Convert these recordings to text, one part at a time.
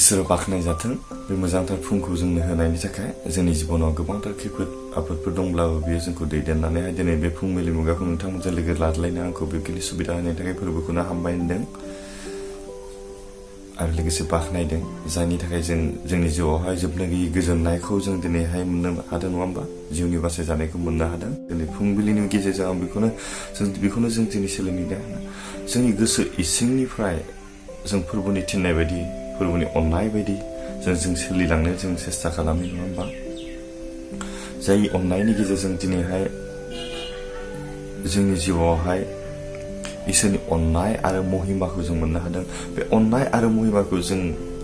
इसोरा बाख्नाय जाथों बे मोजांथार फुंखौ जोंनो होनायनि थाखाय जोंनि जिबनाव गोबांथार खैफोद आफोदफोर दंब्लाबो बेयो जोंखौ दैदेननानैहाय दिनै बे फुंबिलि मुगाखौ नोंथांमोनजों लोगो लाज्लायनो आंखौ बेखिनि सुबिदा होनायनि थाखाय फोरबोखौनो हामबाय होनदों आरो लोगोसे बाख्नायदों जायनि थाखाय जों जोंनि जिउआवहाय जोबनो गैयै गोजोननायखौ जों दिनैहाय मोननो हादों नङा होमबा जिउनि बासाय जानायखौ मोननो हादों दिनै फुंबिलिनि गेजेरजों आं बेखौनो जों दिनै सोलोंदों जोंनि गोसो इसिंनिफ्राय जों फोरबोनि थिननाय बायदि फोरबोनि अननाय बायदि जों सोलिलांनो जों सेस्था खालामो नङा होमबा जाय अननायनि गेजेरजों दिनैहाय जोंनि जिउआवहाय इसोरनि अननाय आरो महिमाखौ जों मोननो हादों बे अननाय आरो महिमाखौ जों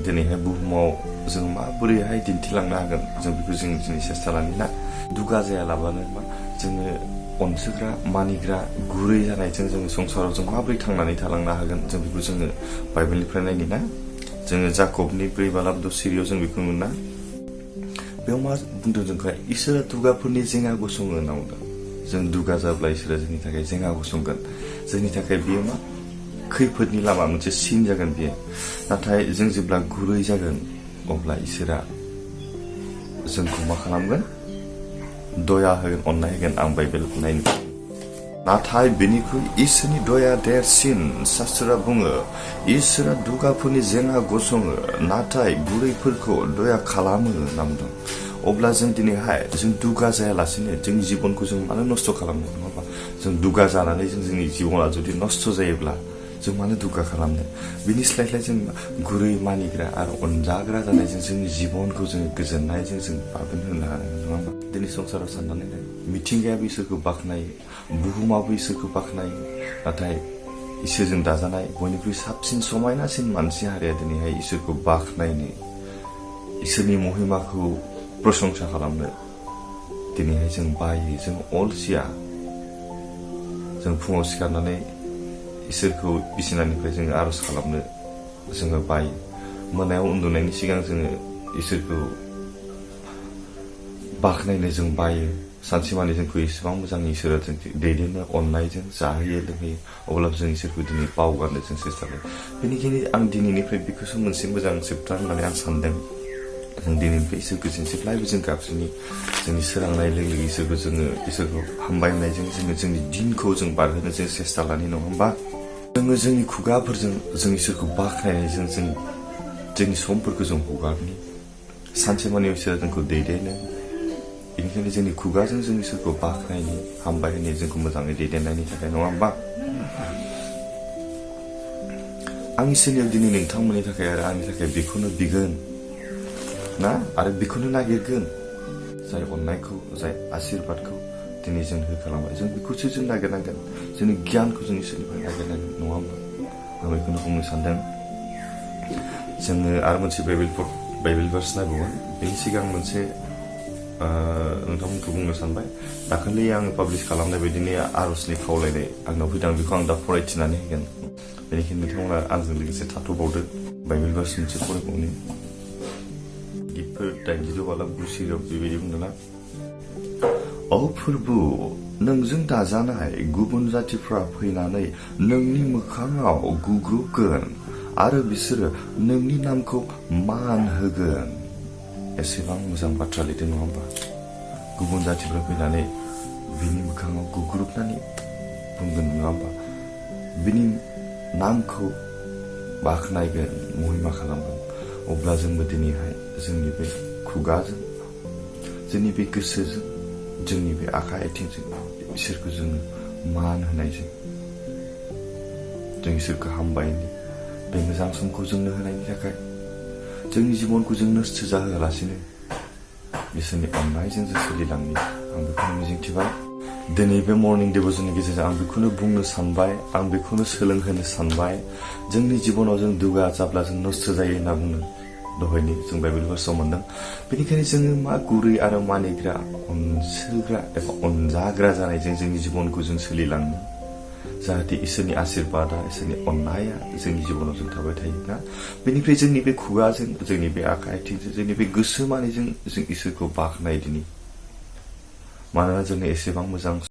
दिनैहाय बुहुमाव जों माबोरैहाय दिन्थिलांनो हागोन जों बेखौ जों दिनै सेस्था लानि ना दुगा जायालाबानो मा जोङो अनसोग्रा मानिग्रा गुरै जानायजों जोङो संसाराव जों माबोरै थांनानै थालांनो हागोन जों बेखौ जोङो बाइबेलनिफ्राय नायनि ना जोङो जाकबनि 4:12 सिरियाव जों बेखौ मोना बेयाव मा बुंदों जोंखौ इसोरा दुगाफोरनि जेंना गसङो होनना बुंदों जों दुगा जाब्ला इसोरा जोंनि थाखाय जेंना गसंगोन जोंनि थाखाय बियो मा खैफोदनि लामा मोनसे सिन जागोन बियो नाथाय जों जेब्ला गुरै जागोन अब्ला इसोरा जोंखौ मा खालामगोन दया होगोन अननाय होगोन आं बाइबेल नायनो नाथाय बेनिख्रुइ इसोरनि दया देरसिन शास्त्रा बुङो इसोरा दुगाफोरनि जेंना गसङो नाथाय गुरैफोरखौ दया खालामो होनना बुंदों अब्ला जों दिनैहाय जों दुगा जायालासिनो जोंनि जिबनखौ जों मानो नस्थ' खालामनो नङा होमबा जों दुगा जानानै जोंनि जिबना जुदि नस्थ' जायोब्ला जों मानो दुगा खालामनो बिनि स्लायस्लाय जों गुरै मानिग्रा आरो अनजाग्रा जानायजों जोंनि जिबनखौ जोङो गोजोननायजों जों बाबेन होनो हानाय नङा होमबा दिनै संसाराव साननानै नाय मिथिंगायाबो इसोरखौ बाख्नायो बुहुमाबो इसोरखौ बाख्नायो नाथाय इसोरजों दाजानाय बयनिख्रुइ साबसिन समायनासिन मानसि हारिया दिनैहाय इसोरखौ बाख्नायनो इसोरनि महिमाखौ प्रशंसा खालामनो दिनैहाय जों बायो जों अलसिया जों फुङाव सिखारनानै इसोरखौ बिसिनानिफ्राय जोङो आरज खालामनो जोङो बायो मोनायाव उन्दुनायनि सिगां जोङो इसोरखौ बाख्नायनो जों बायो सानसेमानि जोंखौ एसेबां मोजां इसोरा जों दैदेननो अननायजों जाहोयो लोंहोयो अब्लाबो जों इसोरखौ दिनै बावगारनो जों सेस्था खालामो बेनिखायनो आं दिनैनिफ्राय बेखौसो मोनसे मोजां जोबथा होननानै आं सानदों जों दिनैनिफ्राय इसोरखौ जों जेब्लायबो जों गाबज्रिनि जोंनि सोरांनाय लोगो लोगो इसोरखौ हामबायनायजों जोङो जोंनि दिनखौ जों बारहोनो जों सेस्था लानि नङा होमबा जोङो जोंनि खुगाफोरजों जों इसोरखौ बाख्नायनायजों जों जोंनि समफोरखौ जों हगारनि सानसेमानि इसोरा जोंखौ दैदेनो बेनिखायनो जोंनि खुगाजों जों इसोरखौ बाख्नायनि हामबाय होनाय जोंखौ मोजाङै दैदेननायनि थाखाय नङा होमबा आं इसोरनियाव दिनै नोंथांमोननि थाखाय आरो आंनि थाखाय बेखौनो बिगोन ना आरो बेखौनो नागिरगोन जाय अननायखौ जाय आशीर्बादखौ दिनै जों होखालांबाय जों बेखौसो जों नागिरनांगोन जोंनि गियानखौ जों इसोरनिफ्राय नागिरनांगोन नङा होमबा आं बेखौनो बुंनो सानदों जोङो आरो मोनसे बाइबेल भार्स नायबावगोन बेनि सिगां मोनसे नोंथांमोनखौ बुंनो सानबाय दाखालि आङो पाब्लिश खालामनाय बायदिनो आरजनि खावलायनाय आंनाव फैदों बेखौ आं दा फरायथिनानै होगोन बेनिखायनो नोंथांमोना आंजों लोगोसे थाथ'बावदो बाइबेल भार्स मोनसे फरायबावनो गितफोर 86:9 सिरियाव बेबायदि बुंदोंना औ फोरबु नोंजों दाजानाय गुबुन जातिफ्रा फैनानै नोंनि मोखाङाव गुग्रुबगोन आरो बिसोरो नोंनि नामखौ मान होगोन एसेबां मोजां बाथ्रा लिरदों नङा होमबा गुबुन जातिफ्रा फैनानै बिनि मोखाङाव गुग्रुबनानै बुंगोन नङा होमबा बिनि नामखौ बाख्नायगोन महिमा खालामगोन अब्ला जोंबो दिनैहाय जोंनि बे खुगाजों जोंनि बे गोसोजों जोंनि बे आखाइ आथिंजों इसोरखौ जोङो मान होनायजों जों इसोरखौ हामबायनि बे मोजां समखौ जोंनो होनायनि थाखाय जोंनि जिबनखौ जों नस्थ' जाहोआलासिनो इसोरनि अननायजों जों सोलिलांनि आं बेखौनो मिजिंथिबाय दिनै बे मर्निं डिभ'सननि गेजेरजों आं बेखौनो बुंनो सानबाय आं बेखौनो सोलोंहोनो सानबाय जोंनि जिबनाव जों दुगा जाब्ला जों नस्थ' जायो होनना बुंदों दहायनि जों बाइबेल भार्सआव मोनदों बेनिखायनो जोङो मा गुरै आरो मानिग्रा अनसोग्रा एबा अनजाग्रा जानायजों जोंनि जिबनखौ जों सोलिलांनो जाहाथे इसोरनि आशीर्बादा इसोरनि अननाया जोंनि जिबनाव जों थाबाय थायो ना बेनिफ्राय जोंनि बे खुगाजों जोंनि बे आखाइ आथिंजों जोंनि बे गोसो मानिजों जों इसोरखौ बाख्नाय दिनि मानोना जोंनो एसेबां मोजां